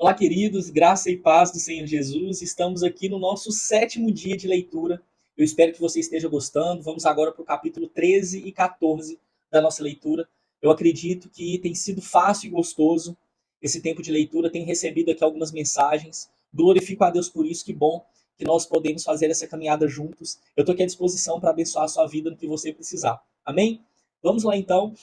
Olá, queridos, graça e paz do Senhor Jesus. Estamos aqui no nosso sétimo dia de leitura. Eu espero que você esteja gostando. Vamos agora para o capítulo 13 e 14 da nossa leitura. Eu acredito que tem sido fácil e gostoso esse tempo de leitura. Tenho recebido aqui algumas mensagens. Glorifico a Deus por isso. Que bom que nós podemos fazer essa caminhada juntos. Eu estou aqui à disposição para abençoar a sua vida no que você precisar. Amém? Vamos lá então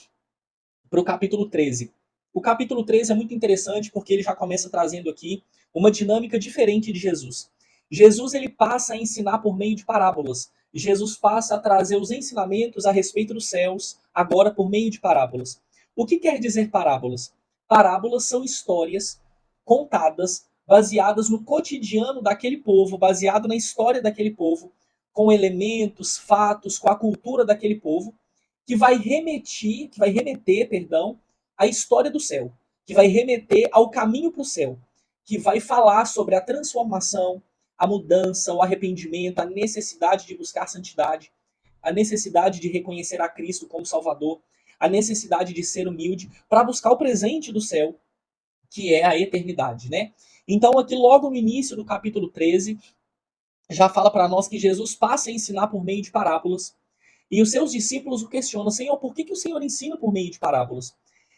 para o capítulo 13. O capítulo 13 é muito interessante porque ele já começa trazendo aqui uma dinâmica diferente de Jesus. Jesus ele passa a ensinar por meio de parábolas. Jesus passa a trazer os ensinamentos a respeito dos céus, agora por meio de parábolas. O que quer dizer parábolas? Parábolas são histórias contadas, baseadas no cotidiano daquele povo, baseado na história daquele povo, com elementos, fatos, com a cultura daquele povo, que vai remeter, perdão, à história do céu, que vai remeter ao caminho para o céu, que vai falar sobre a transformação, a mudança, o arrependimento, a necessidade de buscar santidade, a necessidade de reconhecer a Cristo como Salvador, a necessidade de ser humilde para buscar o presente do céu, que é a eternidade, né? Então, aqui logo no início do capítulo 13, já fala para nós que Jesus passa a ensinar por meio de parábolas, e os seus discípulos o questionam: Senhor, por que o Senhor ensina por meio de parábolas?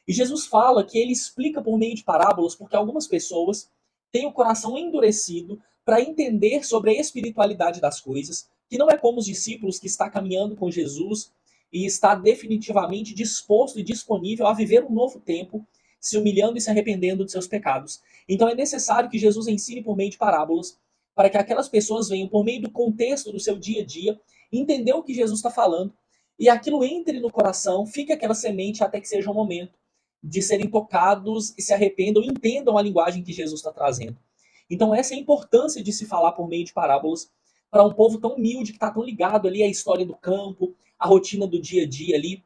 E Jesus fala que ele explica por meio de parábolas porque algumas pessoas têm o coração endurecido para entender sobre a espiritualidade das coisas, que não é como os discípulos que está caminhando com Jesus e está definitivamente disposto e disponível a viver um novo tempo, se humilhando e se arrependendo de seus pecados. Então é necessário que Jesus ensine por meio de parábolas para que aquelas pessoas venham, por meio do contexto do seu dia a dia, entender o que Jesus está falando e aquilo entre no coração, fique aquela semente até que seja o momento de serem tocados e se arrependam, entendam a linguagem que Jesus está trazendo. Então essa é a importância de se falar por meio de parábolas para um povo tão humilde que está tão ligado ali à história do campo, à rotina do dia a dia ali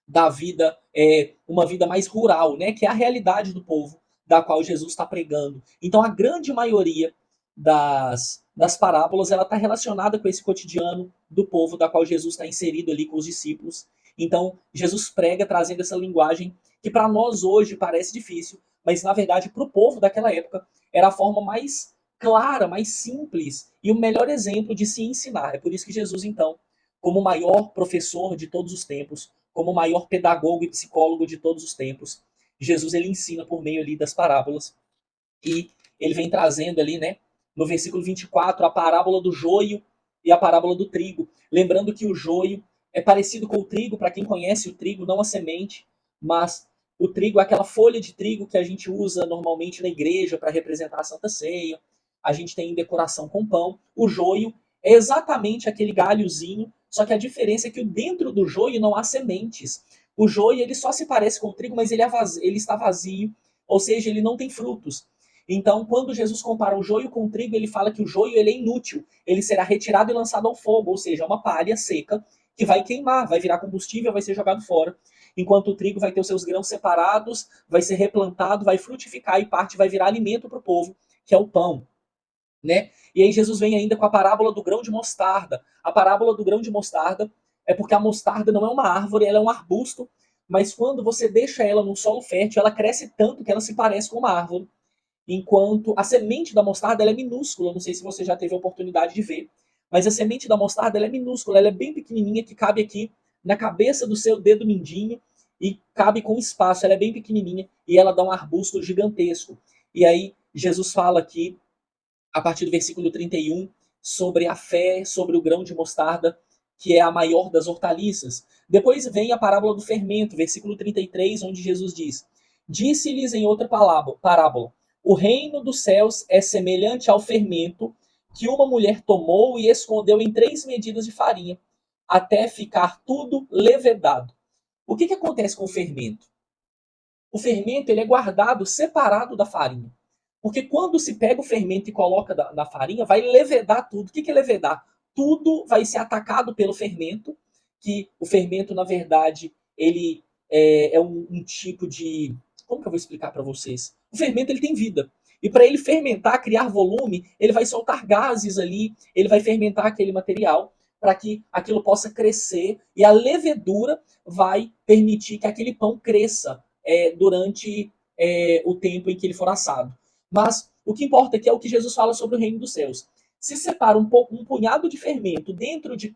da vida, uma vida mais rural, né? Que é a realidade do povo da qual Jesus está pregando. Então a grande maioria das parábolas ela está relacionada com esse cotidiano do povo da qual Jesus está inserido ali com os discípulos. Então Jesus prega trazendo essa linguagem que para nós hoje parece difícil, mas na verdade para o povo daquela época era a forma mais clara, mais simples e o melhor exemplo de se ensinar. É por isso que Jesus então, como o maior professor de todos os tempos, como o maior pedagogo e psicólogo de todos os tempos, Jesus ele ensina por meio ali das parábolas e ele vem trazendo ali, né, no versículo 24, a parábola do joio e a parábola do trigo. Lembrando que o joio é parecido com o trigo, para quem conhece o trigo, não a semente, mas o trigo é aquela folha de trigo que a gente usa normalmente na igreja para representar a Santa Ceia. A gente tem em decoração com pão. O joio é exatamente aquele galhozinho, só que a diferença é que dentro do joio não há sementes. O joio ele só se parece com o trigo, mas ele está vazio, ou seja, ele não tem frutos. Então, quando Jesus compara o joio com o trigo, ele fala que o joio ele é inútil, ele será retirado e lançado ao fogo, ou seja, é uma palha seca que vai queimar, vai virar combustível, vai ser jogado fora. Enquanto o trigo vai ter os seus grãos separados, vai ser replantado, vai frutificar e parte vai virar alimento para o povo, que é o pão, né? E aí Jesus vem ainda com a parábola do grão de mostarda. A parábola do grão de mostarda é porque a mostarda não é uma árvore, ela é um arbusto, mas quando você deixa ela num solo fértil, ela cresce tanto que ela se parece com uma árvore. Enquanto a semente da mostarda ela é minúscula, não sei se você já teve a oportunidade de ver, mas a semente da mostarda ela é minúscula, ela é bem pequenininha, que cabe aqui na cabeça do seu dedo mindinho e cabe com espaço, ela é bem pequenininha e ela dá um arbusto gigantesco. E aí Jesus fala aqui, a partir do versículo 31, sobre a fé, sobre o grão de mostarda, que é a maior das hortaliças. Depois vem a parábola do fermento, versículo 33, onde Jesus diz: Disse-lhes em outra parábola: O reino dos céus é semelhante ao fermento que uma mulher tomou e escondeu em 3 medidas de farinha, até ficar tudo levedado. O que acontece com o fermento? O fermento ele é guardado separado da farinha. Porque quando se pega o fermento e coloca na farinha, vai levedar tudo. O que é levedar? Tudo vai ser atacado pelo fermento, que o fermento, na verdade, ele é um tipo de... Como que eu vou explicar para vocês? O fermento ele tem vida. E para ele fermentar, criar volume, ele vai soltar gases ali, ele vai fermentar aquele material para que aquilo possa crescer e a levedura vai permitir que aquele pão cresça durante o tempo em que ele for assado. Mas o que importa aqui é o que Jesus fala sobre o reino dos céus. Se separa um punhado de fermento dentro de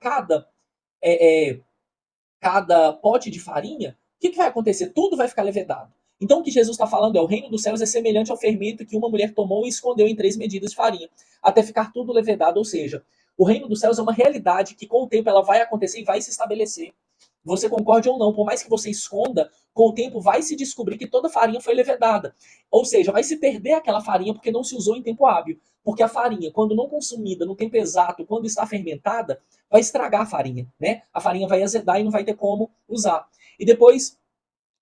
é, cada pote de farinha, o que vai acontecer? Tudo vai ficar levedado. Então o que Jesus está falando é o reino dos céus é semelhante ao fermento que uma mulher tomou e escondeu em 3 medidas de farinha, até ficar tudo levedado. Ou seja, o reino dos céus é uma realidade que com o tempo ela vai acontecer e vai se estabelecer. Você concorde ou não, por mais que você esconda, com o tempo vai se descobrir que toda farinha foi levedada. Ou seja, vai se perder aquela farinha porque não se usou em tempo hábil. Porque a farinha, quando não consumida no tempo exato, quando está fermentada, vai estragar a farinha, né? A farinha vai azedar e não vai ter como usar. E depois,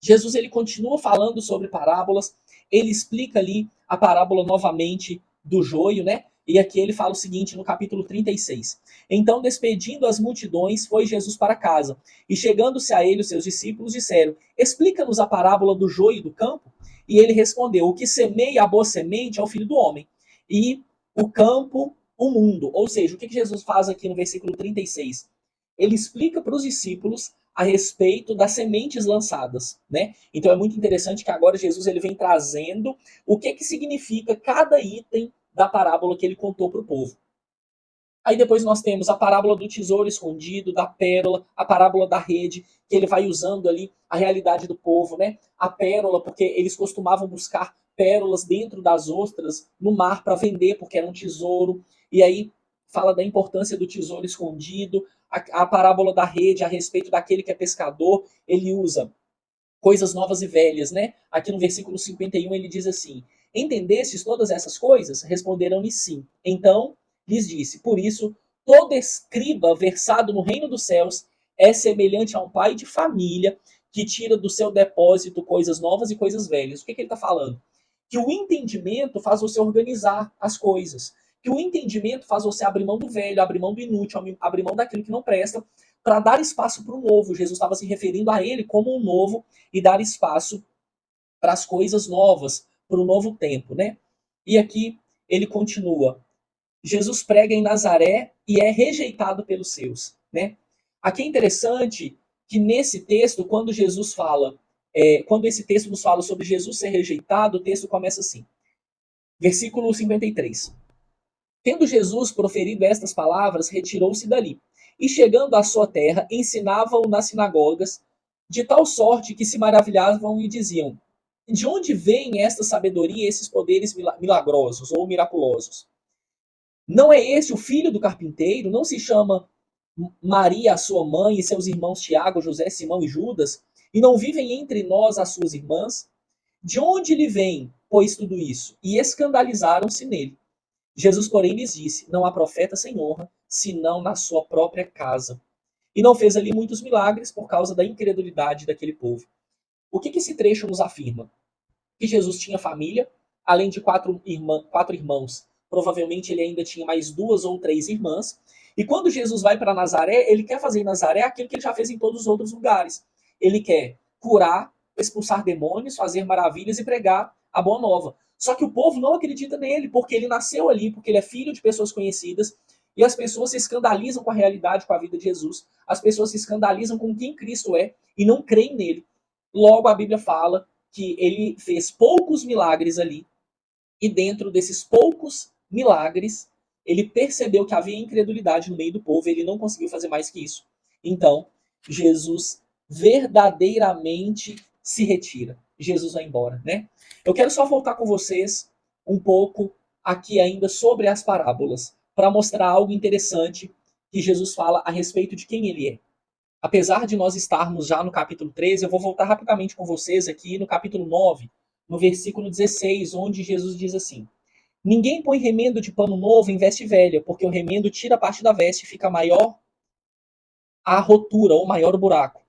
Jesus ele continua falando sobre parábolas, ele explica ali a parábola novamente do joio, né? E aqui ele fala o seguinte no capítulo 36. Então, despedindo as multidões, foi Jesus para casa. E chegando-se a ele, os seus discípulos disseram: Explica-nos a parábola do joio e do campo. E ele respondeu: O que semeia a boa semente é o filho do homem. E o campo, o mundo. Ou seja, o que Jesus faz aqui no versículo 36? Ele explica para os discípulos a respeito das sementes lançadas, né? Então é muito interessante que agora Jesus ele vem trazendo o que significa cada item da parábola que ele contou para o povo. Aí depois nós temos a parábola do tesouro escondido, da pérola, a parábola da rede, que ele vai usando ali a realidade do povo, né? A pérola, porque eles costumavam buscar pérolas dentro das ostras no mar para vender, porque era um tesouro. E aí fala da importância do tesouro escondido. A parábola da rede, a respeito daquele que é pescador, ele usa coisas novas e velhas, né? Aqui no versículo 51 ele diz assim: Entendestes todas essas coisas? Responderam-lhe sim. Então lhes disse: Por isso, todo escriba versado no reino dos céus é semelhante a um pai de família que tira do seu depósito coisas novas e coisas velhas. O que ele está falando? Que o entendimento faz você organizar as coisas. Que o entendimento faz você abrir mão do velho, abrir mão do inútil, abrir mão daquilo que não presta, para dar espaço para o novo. Jesus estava se referindo a ele como um novo e dar espaço para as coisas novas, para o novo tempo, né? E aqui ele continua: Jesus prega em Nazaré e é rejeitado pelos seus, né? Aqui é interessante que nesse texto, quando Jesus fala, quando esse texto nos fala sobre Jesus ser rejeitado, o texto começa assim, versículo 53. Tendo Jesus proferido estas palavras, retirou-se dali. E chegando à sua terra, ensinava-o nas sinagogas, de tal sorte que se maravilhavam e diziam: De onde vem esta sabedoria e esses poderes milagrosos ou miraculosos? Não é esse o filho do carpinteiro? Não se chama Maria, a sua mãe, e seus irmãos Tiago, José, Simão e Judas? E não vivem entre nós as suas irmãs? De onde lhe vem, pois, tudo isso? E escandalizaram-se nele. Jesus, porém, lhes disse: Não há profeta sem honra, senão na sua própria casa. E não fez ali muitos milagres por causa da incredulidade daquele povo. O que esse trecho nos afirma? Que Jesus tinha família, além de quatro irmãos. Provavelmente ele ainda tinha mais 2 ou 3 irmãs. E quando Jesus vai para Nazaré, ele quer fazer em Nazaré aquilo que ele já fez em todos os outros lugares. Ele quer curar, expulsar demônios, fazer maravilhas e pregar a boa nova. Só que o povo não acredita nele, porque ele nasceu ali, porque ele é filho de pessoas conhecidas, e as pessoas se escandalizam com a realidade, com a vida de Jesus. As pessoas se escandalizam com quem Cristo é e não creem nele. Logo, a Bíblia fala que ele fez poucos milagres ali, e dentro desses poucos milagres, ele percebeu que havia incredulidade no meio do povo, ele não conseguiu fazer mais que isso. Então, Jesus verdadeiramente se retira. Jesus vai embora, né? Eu quero só voltar com vocês um pouco aqui ainda sobre as parábolas, para mostrar algo interessante que Jesus fala a respeito de quem ele é. Apesar de nós estarmos já no capítulo 13, eu vou voltar rapidamente com vocês aqui no capítulo 9, no versículo 16, onde Jesus diz assim: Ninguém põe remendo de pano novo em veste velha, porque o remendo tira parte da veste e fica maior a rotura, ou maior o buraco.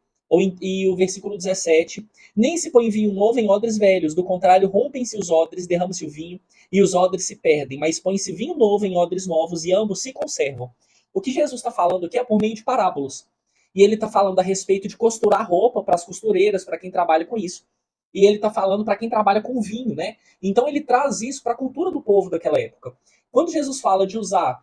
E o versículo 17: Nem se põe vinho novo em odres velhos, do contrário, rompem-se os odres, derrama-se o vinho, e os odres se perdem, mas põe-se vinho novo em odres novos, e ambos se conservam. O que Jesus está falando aqui é por meio de parábolas. E ele está falando a respeito de costurar roupa para as costureiras, para quem trabalha com isso. E ele está falando para quem trabalha com vinho, né? Então ele traz isso para a cultura do povo daquela época. Quando Jesus fala de usar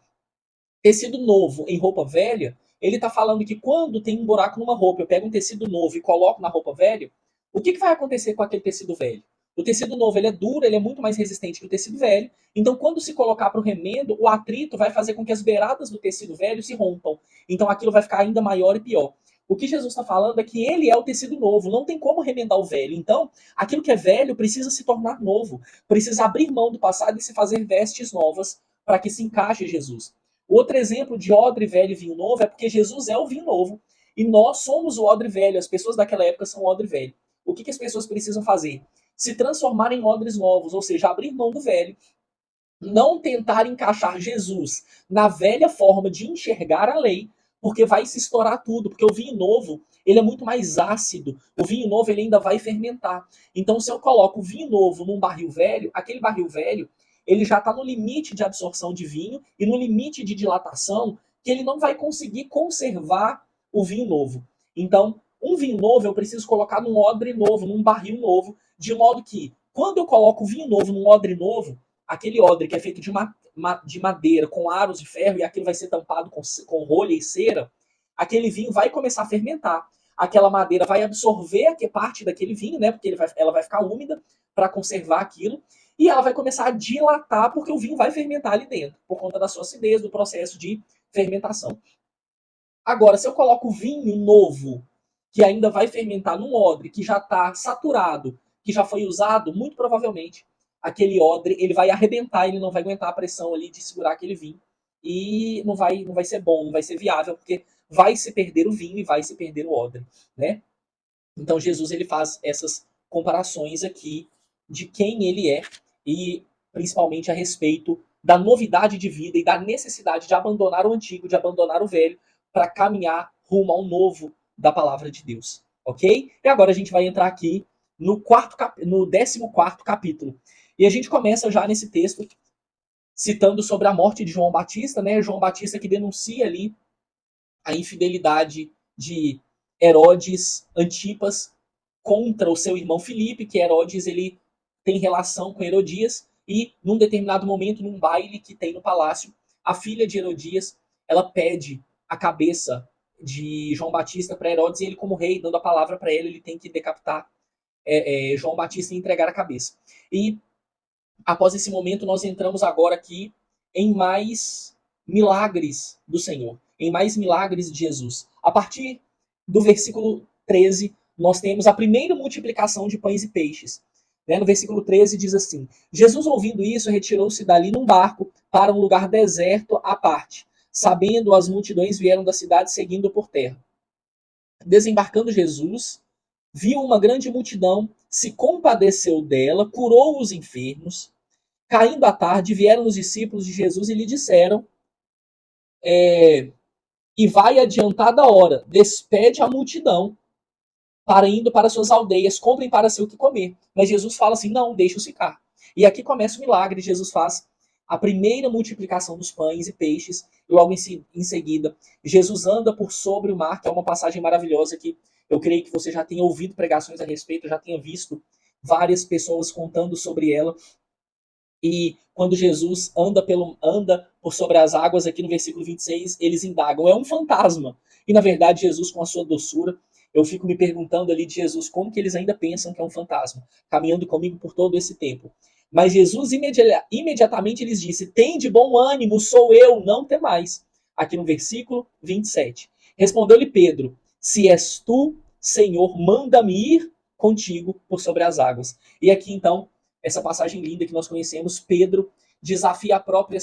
tecido novo em roupa velha, ele está falando que quando tem um buraco numa roupa, eu pego um tecido novo e coloco na roupa velha, o que vai acontecer com aquele tecido velho? O tecido novo ele é duro, ele é muito mais resistente que o tecido velho. Então, quando se colocar para o remendo, o atrito vai fazer com que as beiradas do tecido velho se rompam. Então, aquilo vai ficar ainda maior e pior. O que Jesus está falando é que ele é o tecido novo, não tem como remendar o velho. Então, aquilo que é velho precisa se tornar novo, precisa abrir mão do passado e se fazer vestes novas para que se encaixe Jesus. Outro exemplo de odre velho e vinho novo é porque Jesus é o vinho novo e nós somos o odre velho, as pessoas daquela época são o odre velho. O que as pessoas precisam fazer? Se transformar em odres novos, ou seja, abrir mão do velho, não tentar encaixar Jesus na velha forma de enxergar a lei, porque vai se estourar tudo, porque o vinho novo, ele é muito mais ácido, o vinho novo ele ainda vai fermentar. Então, se eu coloco o vinho novo num barril velho, aquele barril velho, ele já está no limite de absorção de vinho e no limite de dilatação, que ele não vai conseguir conservar o vinho novo. Então, um vinho novo eu preciso colocar num odre novo, num barril novo, de modo que, quando eu coloco o vinho novo num odre novo, aquele odre que é feito de madeira com aros de ferro e aquilo vai ser tampado com rolha e cera, aquele vinho vai começar a fermentar. Aquela madeira vai absorver parte daquele vinho, né? Porque ela vai ficar úmida para conservar aquilo. E ela vai começar a dilatar, porque o vinho vai fermentar ali dentro, por conta da sua acidez, do processo de fermentação. Agora, se eu coloco vinho novo, que ainda vai fermentar num odre que já está saturado, que já foi usado, muito provavelmente aquele odre ele vai arrebentar, ele não vai aguentar a pressão ali de segurar aquele vinho e não vai ser bom, não vai ser viável, porque vai se perder o vinho e vai se perder o odre, né? Então Jesus ele faz essas comparações aqui de quem ele é e principalmente a respeito da novidade de vida e da necessidade de abandonar o antigo, de abandonar o velho, para caminhar rumo ao novo da palavra de Deus, ok? E agora a gente vai entrar aqui no 14º capítulo. E a gente começa já nesse texto citando sobre a morte de João Batista, né? João Batista que denuncia ali a infidelidade de Herodes Antipas contra o seu irmão Filipe, que Herodes ele tem relação com Herodias, e num determinado momento, num baile que tem no palácio, a filha de Herodias, ela pede a cabeça de João Batista para Herodes, e ele, como rei, dando a palavra para ele tem que decapitar João Batista e entregar a cabeça. E após esse momento, nós entramos agora aqui em mais milagres do Senhor, em mais milagres de Jesus. A partir do versículo 13, nós temos a primeira multiplicação de pães e peixes. No versículo 13 diz assim: Jesus, ouvindo isso, retirou-se dali num barco para um lugar deserto à parte. Sabendo, as multidões vieram da cidade seguindo por terra. Desembarcando Jesus, viu uma grande multidão, se compadeceu dela, curou os enfermos. Caindo à tarde, vieram os discípulos de Jesus e lhe disseram: e vai adiantada a hora, despede a multidão para indo para suas aldeias, comprem para si o que comer. Mas Jesus fala assim: não, deixa-os ficar. E aqui começa o milagre. Jesus faz a primeira multiplicação dos pães e peixes, e logo em seguida, Jesus anda por sobre o mar, que é uma passagem maravilhosa que eu creio que você já tenha ouvido pregações a respeito, já tenha visto várias pessoas contando sobre ela. E quando Jesus anda por sobre as águas, aqui no versículo 26, eles indagam: é um fantasma. E na verdade, Jesus, com a sua doçura, eu fico me perguntando ali de Jesus como que eles ainda pensam que é um fantasma, caminhando comigo por todo esse tempo. Mas Jesus imediatamente lhes disse: tem de bom ânimo, sou eu, não temais. Aqui no versículo 27. Respondeu-lhe Pedro: se és tu, Senhor, manda-me ir contigo por sobre as águas. E aqui então essa passagem linda que nós conhecemos, Pedro desafia a própria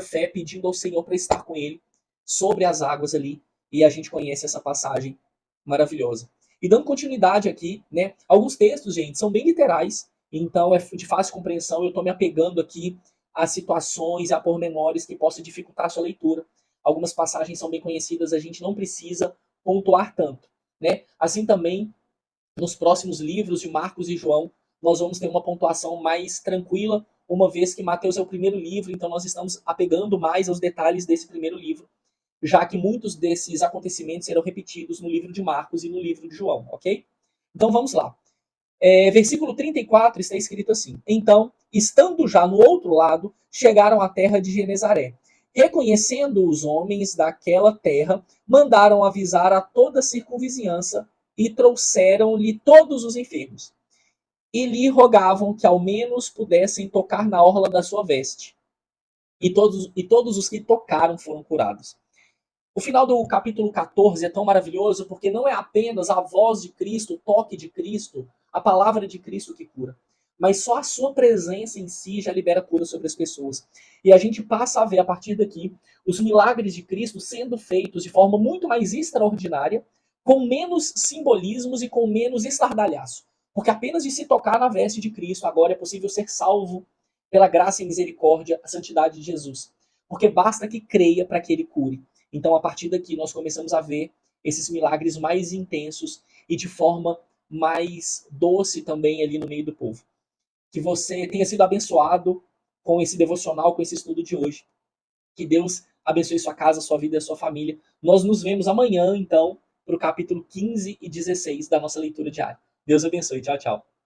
fé pedindo ao Senhor para estar com ele sobre as águas ali, e a gente conhece essa passagem maravilhosa. E dando continuidade aqui, né, alguns textos, gente, são bem literais, então é de fácil compreensão, eu estou me apegando aqui a situações e a pormenores que possam dificultar a sua leitura. Algumas passagens são bem conhecidas, a gente não precisa pontuar tanto, né? Assim também, nos próximos livros de Marcos e João, nós vamos ter uma pontuação mais tranquila, uma vez que Mateus é o primeiro livro, então nós estamos apegando mais aos detalhes desse primeiro livro, já que muitos desses acontecimentos serão repetidos no livro de Marcos e no livro de João, ok? Então vamos lá. Versículo 34 está escrito assim: então, estando já no outro lado, chegaram à terra de Genezaré. Reconhecendo os homens daquela terra, mandaram avisar a toda a circunvizinhança e trouxeram-lhe todos os enfermos e lhe rogavam que ao menos pudessem tocar na orla da sua veste. E todos os que tocaram foram curados. O final do capítulo 14 é tão maravilhoso porque não é apenas a voz de Cristo, o toque de Cristo, a palavra de Cristo que cura, mas só a sua presença em si já libera cura sobre as pessoas. E a gente passa a ver a partir daqui os milagres de Cristo sendo feitos de forma muito mais extraordinária, com menos simbolismos e com menos estardalhaço. Porque apenas de se tocar na veste de Cristo agora é possível ser salvo pela graça e misericórdia, a santidade de Jesus. Porque basta que creia para que ele cure. Então, a partir daqui, nós começamos a ver esses milagres mais intensos e de forma mais doce também ali no meio do povo. Que você tenha sido abençoado com esse devocional, com esse estudo de hoje. Que Deus abençoe sua casa, sua vida e sua família. Nós nos vemos amanhã, então, para o capítulo 15 e 16 da nossa leitura diária. Deus abençoe. Tchau, tchau.